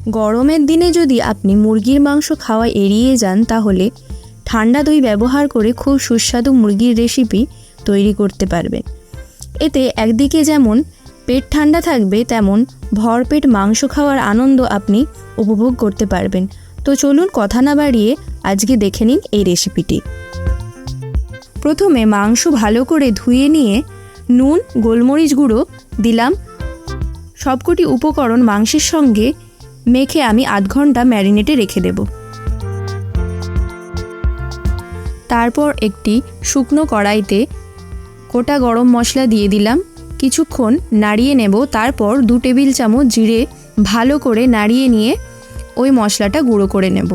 গরমের দিনে যদি আপনি মুরগির মাংস খাওয়া এড়িয়ে যান তাহলে ঠান্ডা দই ব্যবহার করে খুব সুস্বাদু মুরগির রেসিপি তৈরি করতে পারবেন। এতে একদিকে যেমন পেট ঠান্ডা থাকবে, তেমন ভরপেট মাংস খাওয়ার আনন্দ আপনি উপভোগ করতে পারবেন। তো চলুন কথা না বাড়িয়ে আজকে দেখে নিন এই রেসিপিটি। প্রথমে মাংস ভালো করে ধুয়ে নিয়ে নুন, গোলমরিচ গুঁড়ো দিলাম। সবকটি উপকরণ মাংসের সঙ্গে মেখে আমি আধ ঘন্টা ম্যারিনেটে রেখে দেব। তারপর একটি শুকনো কড়াইতে গোটা গরম মশলা দিয়ে দিলাম, কিছুক্ষণ নাড়িয়ে নেব। তারপর 2 টেবিল চামচ জিরে ভালো করে নাড়িয়ে নিয়ে ওই মশলাটা গুঁড়ো করে নেব।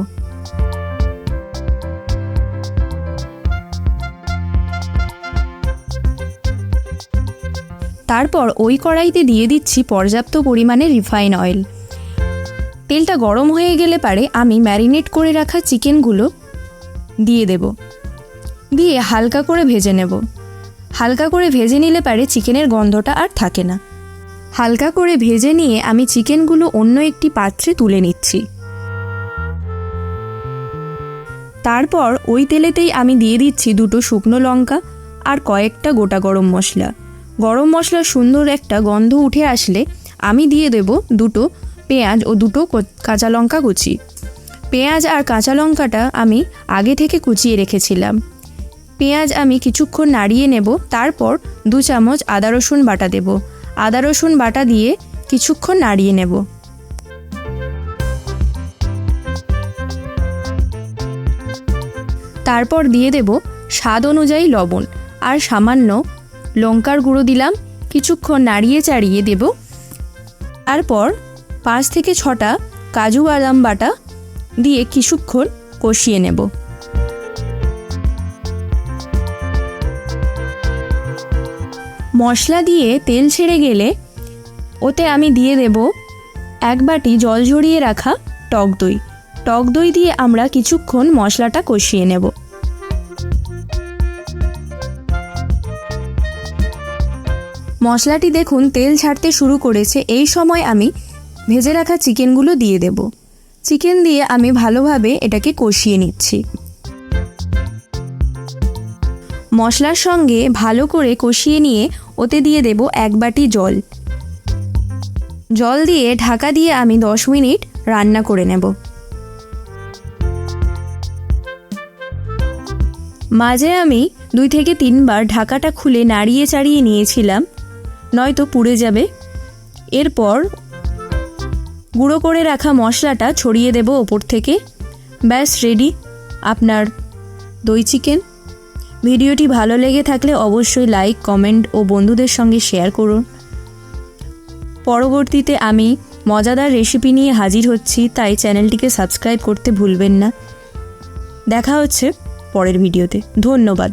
তারপর ওই কড়াইতে দিয়ে দিচ্ছি পর্যাপ্ত পরিমাণে রিফাইন অয়েল। তেলটা গরম হয়ে গেলে পারে আমি ম্যারিনেট করে রাখা চিকেনগুলো দিয়ে দেব, দিয়ে হালকা করে ভেজে নেব। হালকা করে ভেজে নিলে পারে চিকেনের গন্ধটা আর থাকে না। হালকা করে ভেজে নিয়ে আমি চিকেনগুলো অন্য একটি পাত্রে তুলে নিচ্ছি। তারপর ওই তেলেতেই আমি দিয়ে দিচ্ছি 2টো শুকনো লঙ্কা আর কয়েকটা গোটা গরম মশলা। গরম মশলার সুন্দর একটা গন্ধ উঠে আসলে আমি দিয়ে দেব 2টো পেঁয়াজ ও 2টো কাঁচা লঙ্কা কুচি। পেঁয়াজ আর কাঁচা লঙ্কাটা আমি আগে থেকে কুচিয়ে রেখেছিলাম। পেঁয়াজ আমি কিছুক্ষণ নাড়িয়ে নেব। তারপর 2 চামচ আদা রসুন বাটা দেব। আদা রসুন বাটা দিয়ে কিছুক্ষণ নাড়িয়ে নেব। তারপর দিয়ে দেব স্বাদ অনুযায়ী লবণ আর সামান্য লঙ্কার গুঁড়ো দিলাম। কিছুক্ষণ নাড়িয়ে চাড়িয়ে দেব। তারপর 5 থেকে 6টা কাজু বাদাম বাটা দিয়ে কিছুক্ষণ কষিয়ে নেব। মশলা দিয়ে তেল ছেড়ে গেলে ওতে আমি দিয়ে দেব 1 বাটি জল ঝরিয়ে রাখা টক দই। টক দই দিয়ে আমরা কিছুক্ষণ মশলাটা কষিয়ে নেব। মশলাটি দেখুন তেল ছাড়তে শুরু করেছে। এই সময় আমি ভেজে রাখা চিকেনগুলো দিয়ে দেব। চিকেন দিয়ে আমি ভালোভাবে এটাকে কষিয়ে নিচ্ছি। মশলার সঙ্গে ভালো করে কষিয়ে নিয়ে ওতে দিয়ে দেব 1 বাটি জল। জল দিয়ে ঢাকা দিয়ে আমি 10 মিনিট রান্না করে নেব। মাঝে আমি 2 থেকে 3 বার ঢাকাটা খুলে নাড়িয়ে চাড়িয়ে নিয়েছিলাম, নয়তো পুড়ে যাবে। এরপর গুঁড়ো করে রাখা মশলাটা ছড়িয়ে দেব ওপর থেকে। ব্যাস রেডি আপনার দই চিকেন। ভিডিওটি ভালো লেগে থাকলে অবশ্যই লাইক, কমেন্ট ও বন্ধুদের সঙ্গে শেয়ার করুন। পরবর্তীতে আমি মজাদার রেসিপি নিয়ে হাজির হচ্ছি, তাই চ্যানেলটিকে সাবস্ক্রাইব করতে ভুলবেন না। দেখা হচ্ছে পরের ভিডিওতে। ধন্যবাদ।